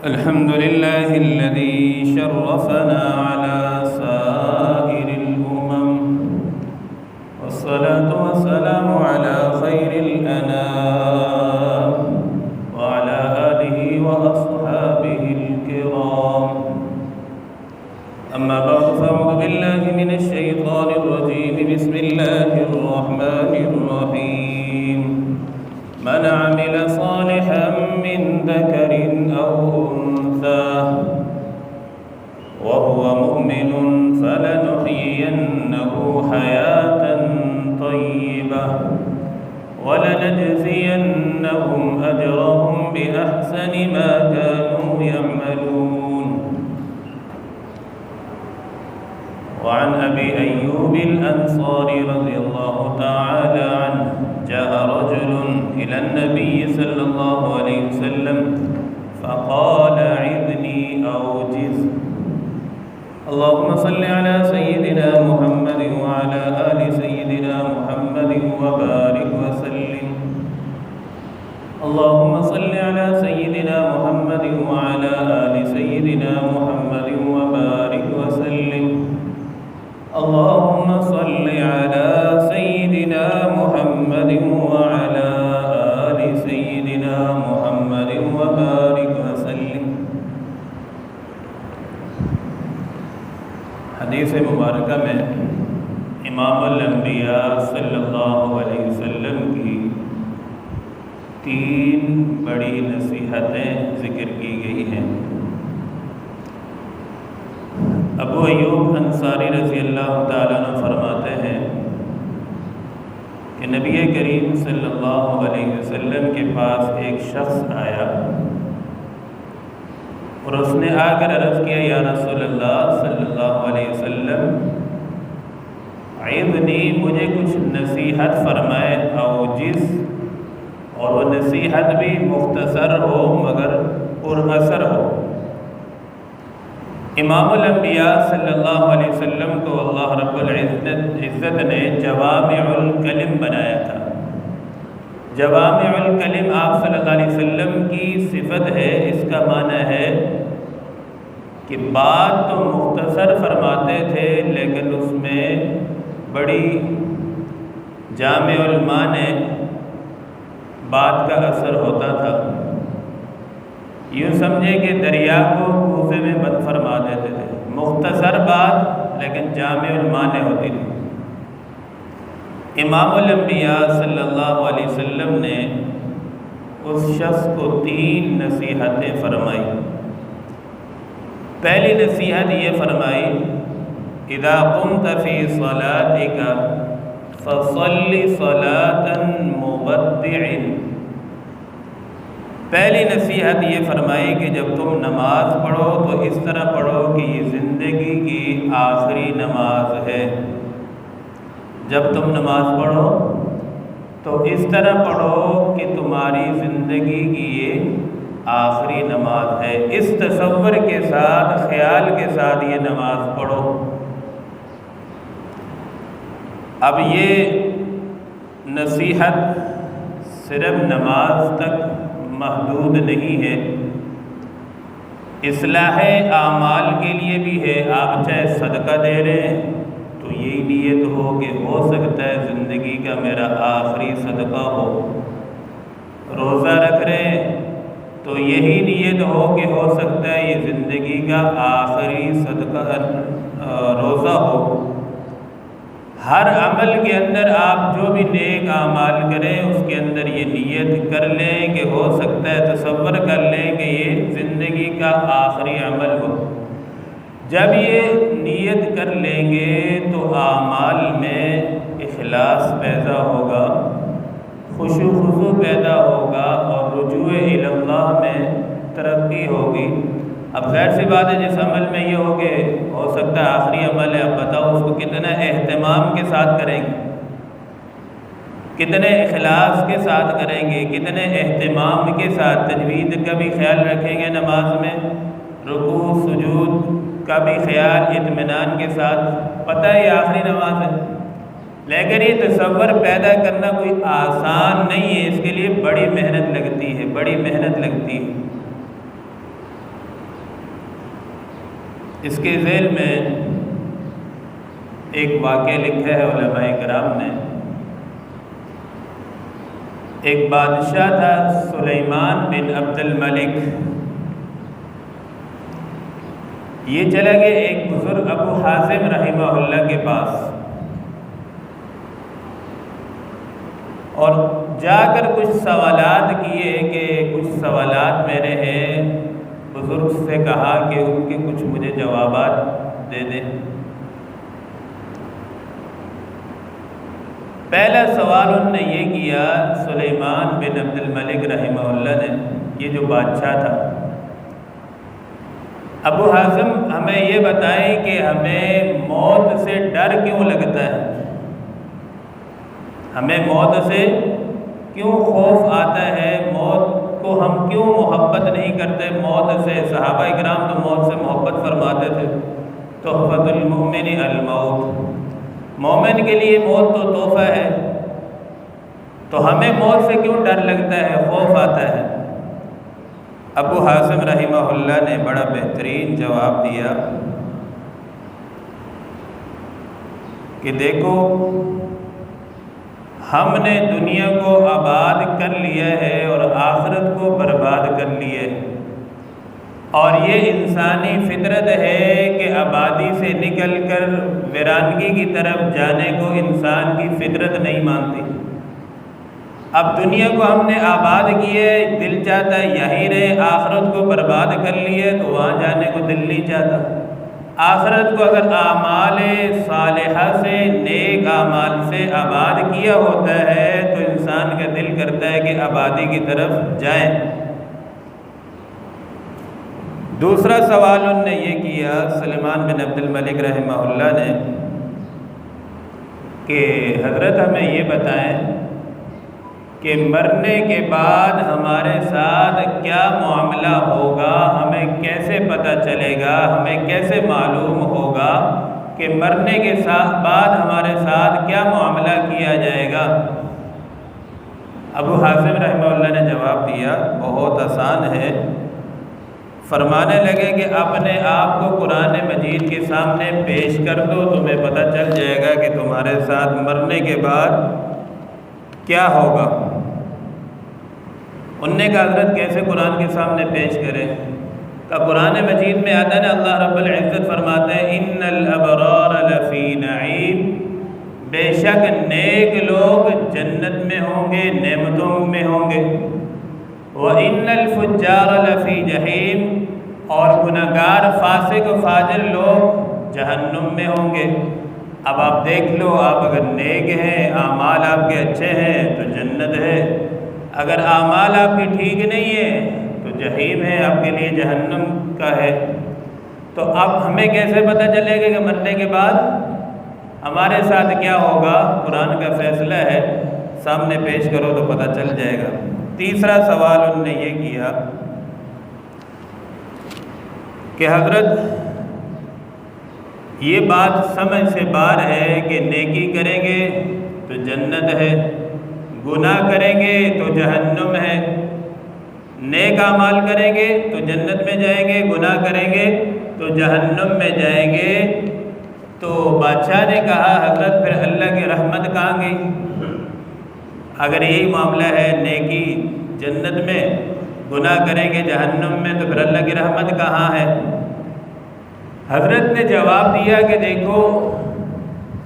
الحمد لله الذي شرفنا على سائر الأمم، والصلاة والسلام على خير الأنام وعلى آله وأصحابه الكرام. أما بعد فأعوذ بالله من الشيطان الرجيم. بسم الله الرحمن الرحيم. من عمل صالحا من ذكر أو أنثى وهو مؤمن فلنحيينه حياة طيبة ولنجزينهم أجرهم بأحسن ما كانوا يعملون. وعن أبي أيوب الأنصاري رضي الله تعالى عنه جاء رجل إلى النبي صلى الله عليه وسلم فقال عظني أوجز. اللهم صل على سيدنا محمد وعلى آل سيدنا محمد وبارك وسلم. اللهم صل على سيدنا محمد وعلى آل سيدنا محمد وبارك وسلم. اللهم صل على سيدنا محمد وعلى آل سيدنا محمد وبارك وسلم. حدیث مبارکہ میں امام الانبیاء صلی اللہ علیہ وسلم کی 3 بڑی نصیحتیں ذکر کی گئی ہیں. ابو ایوب انصاری رضی اللہ تعالیٰ عنہ فرماتے ہیں کہ نبی کریم صلی اللہ علیہ وسلم کے پاس ایک شخص آیا اور اس نے آ کر عرض کیا، یا رسول اللہ صلی اللہ علیہ وسلم، عظنی، مجھے کچھ نصیحت فرمائے، اوجز، اور وہ نصیحت بھی مختصر ہو مگر پر اثر ہو. امام الانبیاء صلی اللہ علیہ وسلم کو اللہ رب العزت نے جوامع الکلم بنایا تھا. جوامع الکلم آپ صلی اللہ علیہ وسلم کی صفت ہے. اس کا معنی ہے کہ بات تو مختصر فرماتے تھے لیکن اس میں بڑی جامع المعنی بات کا اثر ہوتا تھا. یوں سمجھے کہ دریا کو کوزے میں بند فرما دیتے تھے. مختصر بات لیکن جامع المعنی ہوتی تھی. امام الانبیاء صلی اللہ علیہ وسلم نے اس شخص کو 3 نصیحتیں فرمائی. پہلی نصیحت یہ فرمائی، اذا قمت فی صلاتک فصل صلاة مودع. پہلی نصیحت یہ فرمائی کہ جب تم نماز پڑھو تو اس طرح پڑھو کہ یہ زندگی کی آخری نماز ہے. جب تم نماز پڑھو تو اس طرح پڑھو کہ تمہاری زندگی کی یہ آخری نماز ہے. اس تصور کے ساتھ، خیال کے ساتھ یہ نماز پڑھو. اب یہ نصیحت صرف نماز تک محدود نہیں ہے، اصلاح اعمال کے لیے بھی ہے. آپ چاہے صدقہ دے رہے ہیں تو یہی نیت ہو کہ ہو سکتا ہے زندگی کا میرا آخری صدقہ ہو. روزہ رکھ رہے ہیں تو یہی نیت ہو کہ ہو سکتا ہے یہ زندگی کا آخری صدقہ روزہ ہو. ہر عمل کے اندر آپ جو بھی نیک اعمال کریں اس کے اندر یہ نیت کر لیں کہ ہو سکتا ہے، تصور کر لیں کہ یہ زندگی کا آخری عمل ہو. جب یہ نیت کر لیں گے تو اعمال میں اخلاص پیدا ہوگا، خشوع و خضوع پیدا ہوگا اور رجوع الی اللہ میں ترقی ہوگی. اب ظاہر سی بات ہے جس عمل میں یہ ہو سکتا ہے آخری عمل ہے، اب بتاؤ اس کو کتنا اہتمام کے ساتھ کریں گے، کتنے اخلاص کے ساتھ کریں گے، کتنے اہتمام کے ساتھ. تجوید کا بھی خیال رکھیں گے نماز میں، رکوع سجود کا بھی خیال اطمینان کے ساتھ. پتہ ہے یہ آخری نماز ہے لیکن یہ تصور پیدا کرنا کوئی آسان نہیں ہے، اس کے لیے بڑی محنت لگتی ہے، بڑی محنت لگتی ہے۔ اس کے ذیل میں ایک واقعہ لکھا ہے علماء کرام نے۔ ایک بادشاہ تھا سلیمان بن عبد الملک۔ یہ چلا گیا ایک بزرگ ابو حازم رحمہ اللہ کے پاس، اور جا کر کچھ سوالات کیے کہ کچھ سوالات میرے ہیں، بزرگ سے کہا کہ ان کے کچھ مجھے جوابات دے دیں۔ پہلا سوال انہوں نے یہ کیا، سلیمان بن عبد الملک رحمہ اللہ نے، یہ جو بادشاہ تھا، ابو حازم ہمیں یہ بتائیں کہ ہمیں موت سے ڈر کیوں لگتا ہے، ہمیں موت سے کیوں خوف آتا ہے، موت کو ہم کیوں محبت نہیں کرتے موت سے؟ صحابہ اکرام تو موت سے محبت فرماتے تھے، تحفۃ المؤمن الموت، مومن کے لیے موت تو تحفہ ہے، تو ہمیں موت سے کیوں ڈر لگتا ہے، خوف آتا ہے؟ ابو حازم رحمہ اللہ نے بڑا بہترین جواب دیا کہ دیکھو، ہم نے دنیا کو آباد کر لیا ہے اور آخرت کو برباد کر لیا ہے، اور یہ انسانی فطرت ہے کہ آبادی سے نکل کر ویرانگی کی طرف جانے کو انسان کی فطرت نہیں مانتی۔ اب دنیا کو ہم نے آباد کیے، دل چاہتا ہے یہی رہے، آخرت کو برباد کر لیے تو وہاں جانے کو دل نہیں چاہتا۔ آخرت کو اگر اعمال صالحہ سے، نیک اعمال سے آباد کیا ہوتا ہے تو انسان کا دل کرتا ہے کہ آبادی کی طرف جائیں۔ دوسرا سوال انہوں نے یہ کیا، سلیمان بن عبد الملک رحمہ اللہ نے، کہ حضرت ہمیں یہ بتائیں کہ مرنے کے بعد ہمارے ساتھ کیا معاملہ ہوگا، ہمیں کیسے پتہ چلے گا، ہمیں کیسے معلوم ہوگا کہ مرنے کے بعد ہمارے ساتھ کیا معاملہ کیا جائے گا؟ ابو حازم رحمہ اللہ نے جواب دیا، بہت آسان ہے۔ فرمانے لگے کہ اپنے آپ کو قرآن مجید کے سامنے پیش کر دو، تمہیں پتہ چل جائے گا کہ تمہارے ساتھ مرنے کے بعد کیا ہوگا۔ انہوں نے کہا حضرت کیسے قرآن کے سامنے پیش کریں؟ کہ قرآن مجید میں آتا ہے، اللہ رب العزت فرماتے ہیں ان الابرار لفی نعیم، بے شک نیک لوگ جنت میں ہوں گے، نعمتوں میں ہوں گے، وَإِنَّ الْفُجَّارَ لَفِي جَحِيمٍ، اور گناہگار فاسق و فاجر لوگ جہنم میں ہوں گے۔ اب آپ دیکھ لو، آپ اگر نیک ہیں، اعمال آپ کے اچھے ہیں تو جنت ہے، اگر اعمال آپ کے ٹھیک نہیں ہیں تو جہنم ہے، آپ کے لیے جہنم کا ہے۔ تو اب ہمیں کیسے پتہ چلے گا کہ مرنے کے بعد ہمارے ساتھ کیا ہوگا؟ قرآن کا فیصلہ ہے، سامنے پیش کرو تو پتہ چل جائے گا۔ تیسرا سوال انہوں نے یہ کیا کہ حضرت یہ بات سمجھ سے باہر ہے کہ نیکی کریں گے تو جنت ہے، گناہ کریں گے تو جہنم ہے، نیک اعمال کریں گے تو جنت میں جائیں گے، گناہ کریں گے تو جہنم میں جائیں گے۔ تو بادشاہ نے کہا حضرت پھر اللہ کی رحمت کہاں گئی؟ اگر یہی معاملہ ہے، نیکی جنت میں، گناہ کریں گے جہنم میں، تو پھر اللہ کی رحمت کہاں ہے؟ حضرت نے جواب دیا کہ دیکھو،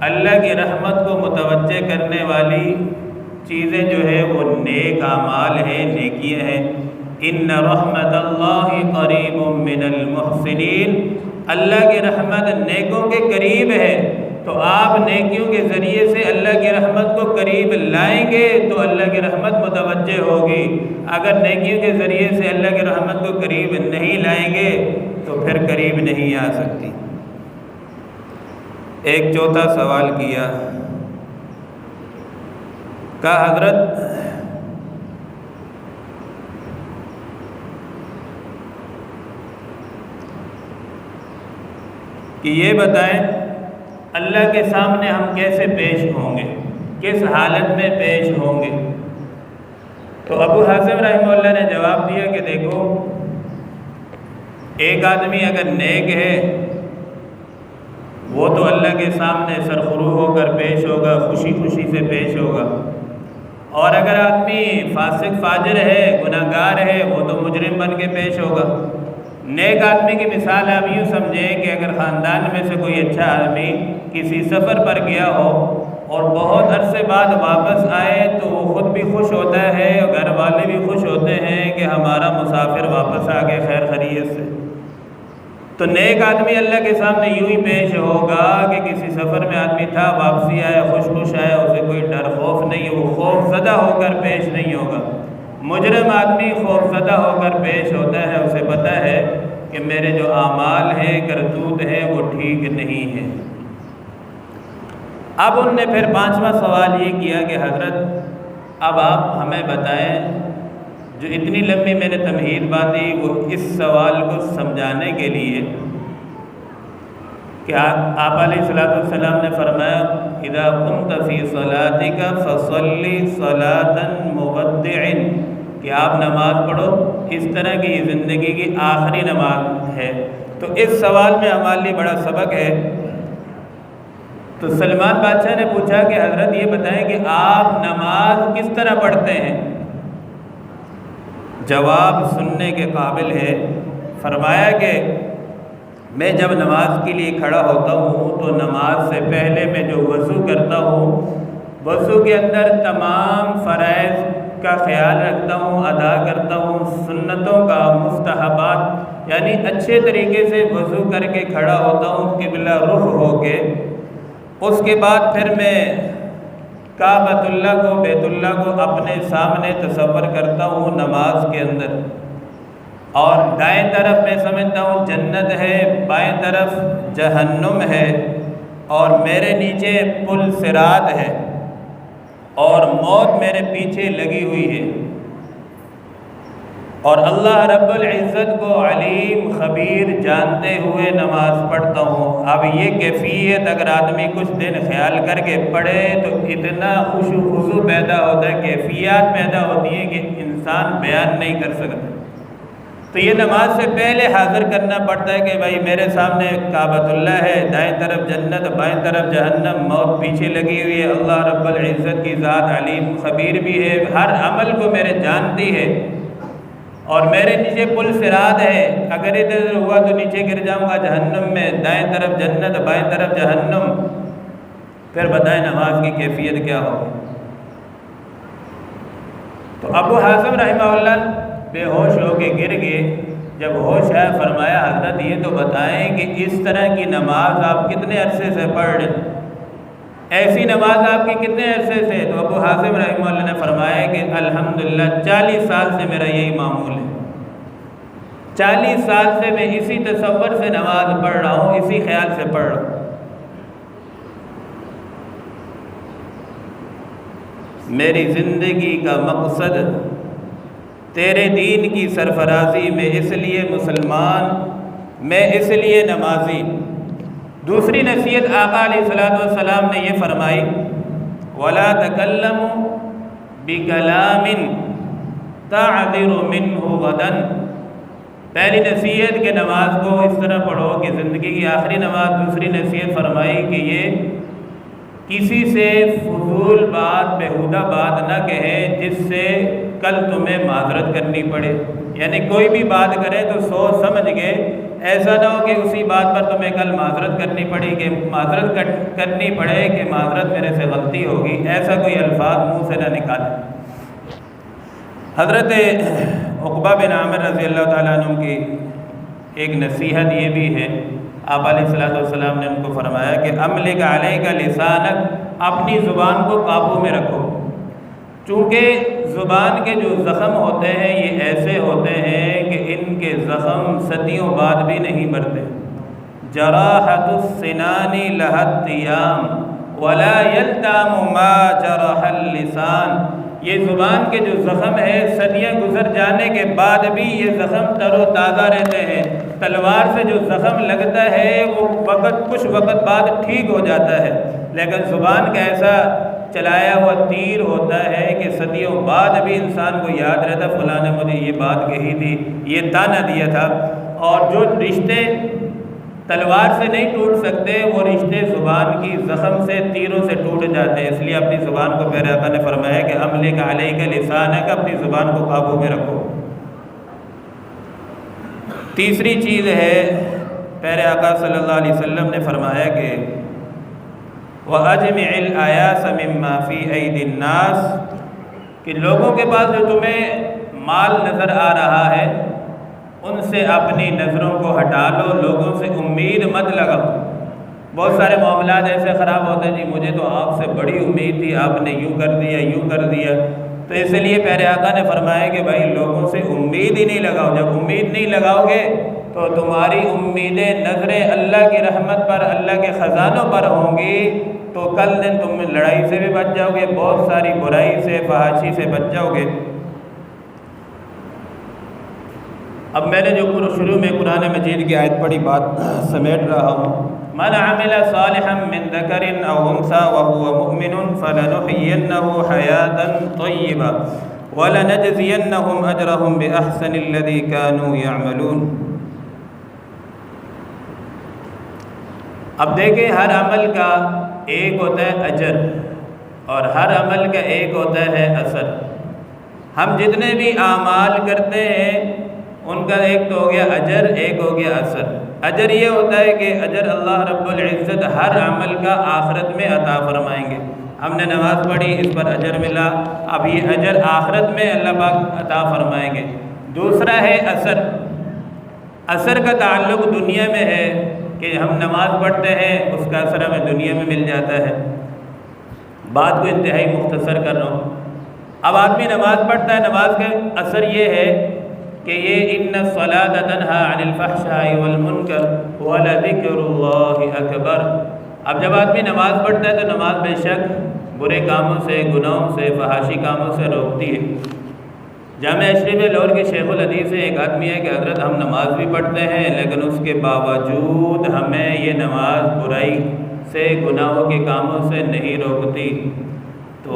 اللہ کی رحمت کو متوجہ کرنے والی چیزیں جو ہے وہ نیک اعمال ہیں، نیکیاں ہیں۔ ان رحمت اللہ قریب من المحسنین، اللہ کی رحمت نیکوں کے قریب ہے، تو آپ نیکیوں کے ذریعے سے اللہ کی رحمت کو قریب لائیں گے تو اللہ کی رحمت متوجہ ہوگی، اگر نیکیوں کے ذریعے سے اللہ کی رحمت کو قریب نہیں لائیں گے تو پھر قریب نہیں آ سکتی۔ ایک چوتھا سوال کیا، کہا حضرت کہ یہ بتائیں اللہ کے سامنے ہم کیسے پیش ہوں گے، کس حالت میں پیش ہوں گے؟ تو ابو حازم رحمہ اللہ نے جواب دیا کہ دیکھو، ایک آدمی اگر نیک ہے وہ تو اللہ کے سامنے سرخرو ہو کر پیش ہوگا، خوشی خوشی سے پیش ہوگا۔ اور اگر آدمی فاسق فاجر ہے، گناہ گار ہے، وہ تو مجرم بن کے پیش ہوگا۔ نیک آدمی کی مثال آپ یوں سمجھیں کہ اگر خاندان میں سے کوئی اچھا آدمی کسی سفر پر گیا ہو اور بہت عرصے بعد واپس آئے تو وہ خود بھی خوش ہوتا ہے اور گھر والے بھی خوش ہوتے ہیں کہ ہمارا مسافر واپس آ گئے خیر خیریت سے۔ تو نیک آدمی اللہ کے سامنے یوں ہی پیش ہوگا کہ کسی سفر میں آدمی تھا، واپسی آیا، خوش خوش آیا، اسے کوئی ڈر خوف نہیں، وہ خوف زدہ ہو کر پیش نہیں ہوگا۔ مجرم آدمی خوف زدہ ہو کر پیش ہوتا ہے، اسے پتہ ہے کہ میرے جو اعمال ہیں، کرتوت ہیں، وہ ٹھیک نہیں ہیں۔ اب ان نے پھر 5واں سوال یہ کیا کہ حضرت اب آپ ہمیں بتائیں، جو اتنی لمبی میں نے تمہید باندھی وہ اس سوال کو سمجھانے کے لیے کہ آپ علیہ السلام نے فرمایا اذا قمت فی صلاتک فصلی صلاۃ مودع، کہ آپ نماز پڑھو اس طرح کی یہ زندگی کی آخری نماز ہے۔ تو اس سوال میں ہمارے لیے بڑا سبق ہے۔ تو سلمان بادشاہ نے پوچھا کہ حضرت یہ بتائیں کہ آپ نماز کس طرح پڑھتے ہیں؟ جواب سننے کے قابل ہے۔ فرمایا کہ میں جب نماز کے لیے کھڑا ہوتا ہوں تو نماز سے پہلے میں جو وضو کرتا ہوں، وضو کے اندر تمام فرائض کا خیال رکھتا ہوں، ادا کرتا ہوں، سنتوں کا، مستحبات، یعنی اچھے طریقے سے وضو کر کے کھڑا ہوتا ہوں قبلہ رخ ہو کے۔ اس کے بعد پھر میں کعبۃ اللہ کو، بیت اللہ کو اپنے سامنے تصور کرتا ہوں نماز کے اندر، اور دائیں طرف میں سمجھتا ہوں جنت ہے، بائیں طرف جہنم ہے، اور میرے نیچے پل صراط ہے، اور موت میرے پیچھے لگی ہوئی ہے، اور اللہ رب العزت کو علیم خبیر جانتے ہوئے نماز پڑھتا ہوں۔ اب یہ کیفیت اگر آدمی کچھ دن خیال کر کے پڑھے تو اتنا خشوع و خضوع پیدا ہوتا ہے، کیفیات پیدا ہوتی ہیں کہ انسان بیان نہیں کر سکتا۔ تو یہ نماز سے پہلے حاضر کرنا پڑتا ہے کہ بھائی میرے سامنے کعبۃ اللہ ہے، دائیں طرف جنت، بائیں طرف جہنم، موت پیچھے لگی ہوئی ہے، اللہ رب العزت کی ذات علیم خبیر بھی ہے، ہر عمل کو میرے جانتی ہے، اور میرے نیچے پل صراط ہے، اگر ادھر ہوا تو نیچے گر جاؤں گا جہنم میں، دائیں طرف جنت، بائیں طرف جہنم۔ پھر بتائیں نماز کی کیفیت کیا ہوگی؟ تو ابو حازم رحمہ اللہ بے ہوش ہو کے گر گئے۔ جب ہوش آیا فرمایا حضرت یہ تو بتائیں کہ اس طرح کی نماز آپ کتنے عرصے سے پڑھ رہے ہیں؟ ایسی نماز آپ کی کتنے عرصے سے؟ تو ابو حازم رحمہ اللہ نے فرمایا کہ الحمدللہ 40 سال سے میرا یہی معمول ہے، 40 سال سے میں اسی تصور سے نماز پڑھ رہا ہوں، اسی خیال سے پڑھ رہا ہوں۔ میری زندگی کا مقصد تیرے دین کی سرفرازی، میں اس لیے مسلمان، میں اس لیے نمازی۔ دوسری نصیحت آقا علیہ السلام نے یہ فرمائی وَلَا تَكَلَّمُوا بِكَلَامٍ تَعْذِرُ مِنْهُ غَدًا۔ پہلی نصیحت کہ نماز کو اس طرح پڑھو کہ زندگی کی آخری نماز۔ دوسری نصیحت فرمائی کہ یہ کسی سے فضول بات، بیہودہ بات نہ کہیں جس سے کل تمہیں معذرت کرنی پڑے، یعنی کوئی بھی بات کرے تو سوچ سمجھ کے، ایسا نہ ہو کہ اسی بات پر تمہیں کل معذرت کرنی پڑے کہ معذرت میرے سے غلطی ہوگی، ایسا کوئی الفاظ منہ سے نہ نکالے۔ حضرت عقبہ بن عامر رضی اللہ تعالیٰ عنہ کی ایک نصیحت یہ بھی ہے، آپ علیہ السلام نے ان کو فرمایا کہ املک علیک لسانک، اپنی زبان کو قابو میں رکھو، چونکہ زبان کے جو زخم ہوتے ہیں یہ ایسے ہوتے ہیں کہ ان کے زخم صدیوں بعد بھی نہیں مرتے۔ جراحۃ السنان لها التیام ولا یلتام ما جرح اللسان، یہ زبان کے جو زخم ہے صدیاں گزر جانے کے بعد بھی یہ زخم تر و تازہ رہتے ہیں۔ تلوار سے جو زخم لگتا ہے وہ کچھ وقت بعد ٹھیک ہو جاتا ہے، لیکن زبان کا ایسا چلایا ہوا تیر ہوتا ہے کہ صدیوں بعد بھی انسان کو یاد رہتا فلاں نے مجھے یہ بات کہی تھی، یہ تانا دیا تھا۔ اور جو رشتے تلوار سے نہیں ٹوٹ سکتے، وہ رشتے زبان کی زخم سے، تیروں سے ٹوٹ جاتے ہیں۔ اس لیے اپنی زبان کو پیارے آقا نے فرمایا کہ املک علیک لسانک، اپنی زبان کو قابو میں رکھو۔ تیسری چیز ہے، پیارے آقا صلی اللہ علیہ وسلم نے فرمایا کہ وَأَجْمِعِ الْآيَاسَ مِمَّا فِي أَيْدِي النَّاسِ، کہ لوگوں کے پاس جو تمہیں مال نظر آ رہا ہے ان سے اپنی نظروں کو ہٹا لو، لوگوں سے امید مت لگاؤ۔ بہت سارے معاملات ایسے خراب ہوتے ہیں، جی مجھے تو آپ سے بڑی امید تھی، آپ نے یوں کر دیا یوں کر دیا۔ تو اس لیے پیارے آقا نے فرمایا کہ بھائی لوگوں سے امید ہی نہیں لگاؤ۔ جب امید نہیں لگاؤ گے تو تمہاری امیدیں، نظریں اللہ کی رحمت پر، اللہ کے خزانوں پر ہوں گی، تو کل دن تم لڑائی سے بھی بچ جاؤ گے، بہت ساری برائی سے، فحاشی سے بچ جاؤ گے۔ اب میں نے جو شروع میں قرآن مجید کی آیت پڑھی بات سمیٹ رہا ہوں، من عمل صالحا من ذکر او انثى وهو مؤمن فلنحيينه حياة طیبة ولنجزینهم اجرهم باحسن الذی كانوا يعملون۔ اب دیکھیں، ہر عمل کا ایک ہوتا ہے اجر اور ہر عمل کا ایک ہوتا ہے اثر۔ ہم جتنے بھی اعمال کرتے ہیں ان کا ایک تو ہو گیا اجر، ایک ہو گیا اثر۔ اجر یہ ہوتا ہے کہ اجر اللہ رب العزت ہر عمل کا آخرت میں عطا فرمائیں گے۔ ہم نے نماز پڑھی، اس پر اجر ملا، اب یہ اجر آخرت میں اللہ پاک عطا فرمائیں گے۔ دوسرا ہے اثر۔ اثر کا تعلق دنیا میں ہے کہ ہم نماز پڑھتے ہیں، اس کا اثر ہمیں دنیا میں مل جاتا ہے۔ بات کو انتہائی مختصر کر رہا ہوں۔ اب آدمی نماز پڑھتا ہے، نماز کا اثر یہ ہے کہ یہ ان الصلاۃ تنہی عن الفحشاء والمنکر ولذکر اللہ اکبر۔ اب جب آدمی نماز پڑھتا ہے تو نماز بے شک برے کاموں سے، گناہوں سے، فحاشی کاموں سے روکتی ہے۔ جامع اشرف لاہور کے شیخ الحدیث سے ایک آدمی ہے کہ حضرت ہم نماز بھی پڑھتے ہیں لیکن اس کے باوجود ہمیں یہ نماز برائی سے، گناہوں کے کاموں سے نہیں روکتی۔ تو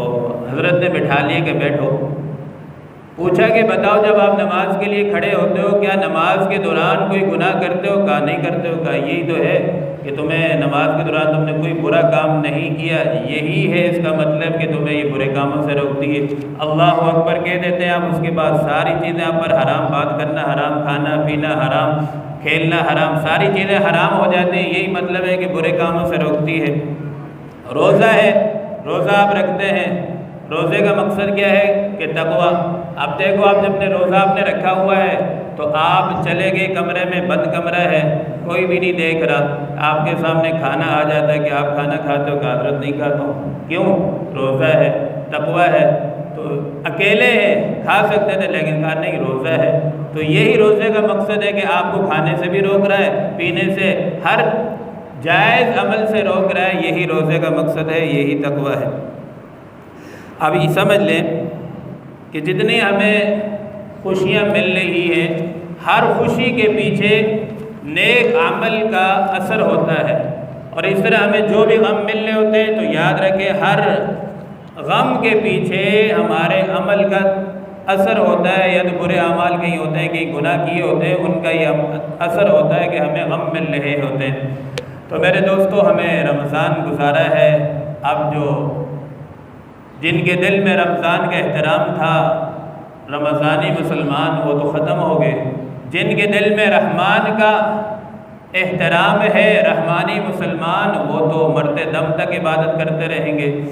حضرت نے بٹھا لیا کہ بیٹھو، پوچھا کہ بتاؤ جب آپ نماز کے لیے کھڑے ہوتے ہو کیا نماز کے دوران کوئی گناہ کرتے ہو؟ کہا نہیں کرتے ہو۔ کہا یہی تو ہے کہ تمہیں نماز کے دوران تم نے کوئی برا کام نہیں کیا، یہی ہے اس کا مطلب کہ تمہیں یہ برے کاموں سے روکتی ہے۔ اللہ اکبر کہہ دیتے ہیں آپ، اس کے بعد ساری چیزیں آپ پر حرام، بات کرنا حرام، کھانا پینا حرام، کھیلنا حرام، ساری چیزیں حرام ہو جاتی ہیں۔ یہی مطلب ہے کہ برے کاموں سے روکتی ہے۔ روزہ ہے، روزہ آپ رکھتے ہیں، روزے کا مقصد کیا ہے کہ تقویٰ۔ اب دیکھو، آپ جب نے روزہ آپ نے رکھا ہوا ہے تو آپ چلے گئے کمرے میں، بند کمرہ ہے، کوئی بھی نہیں دیکھ رہا، آپ کے سامنے کھانا آ جاتا ہے کہ آپ کھانا کھاتے ہو؟ کہ حضرت نہیں کھاتا ہوں۔ کیوں؟ روزہ ہے، تقویٰ ہے۔ تو اکیلے ہیں، کھا سکتے تھے لیکن کہا نہیں، روزہ ہے۔ تو یہی روزے کا مقصد ہے کہ آپ کو کھانے سے بھی روک رہا ہے، پینے سے، ہر جائز عمل سے روک رہا ہے۔ یہی روزے کا مقصد ہے، یہی تقویٰ ہے۔ اب یہ سمجھ لیں کہ جتنی ہمیں خوشیاں مل رہی ہیں، ہر خوشی کے پیچھے نیک عمل کا اثر ہوتا ہے، اور اس طرح ہمیں جو بھی غم مل رہے ہوتے ہیں تو یاد رکھیں ہر غم کے پیچھے ہمارے عمل کا اثر ہوتا ہے، یا تو برے اعمال کہیں ہوتے ہیں، کہیں گناہ کیے ہوتے ہیں، ان کا یہ اثر ہوتا ہے کہ ہمیں غم مل رہے ہوتے ہیں۔ تو میرے دوستو، ہمیں رمضان گزارا ہے، اب جو جن کے دل میں رمضان کا احترام تھا، رمضانی مسلمان، وہ تو ختم ہو گئے۔ جن کے دل میں رحمان کا احترام ہے، رحمانی مسلمان، وہ تو مرتے دم تک عبادت کرتے رہیں گے۔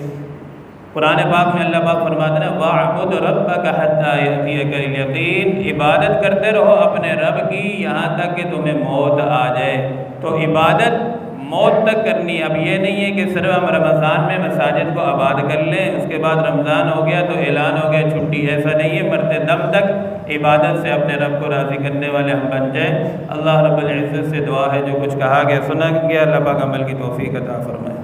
قرآن پاک میں اللہ پاک فرماتے ہیں وَاعْبُدْ رَبَّكَ حَتَّى يَأْتِيَكَ الْيَقِينُ، عبادت کرتے رہو اپنے رب کی یہاں تک کہ تمہیں موت آ جائے۔ تو عبادت موت تک کرنی۔ اب یہ نہیں ہے کہ صرف ہم رمضان میں مساجد کو آباد کر لیں، اس کے بعد رمضان ہو گیا تو اعلان ہو گیا چھٹی، ایسا نہیں ہے۔ مرتے دم تک عبادت سے اپنے رب کو راضی کرنے والے ہم بن جائیں۔ اللہ رب العزت سے دعا ہے جو کچھ کہا گیا، سنا گیا، اللہ پاک عمل کی توفیق عطا فرمائے۔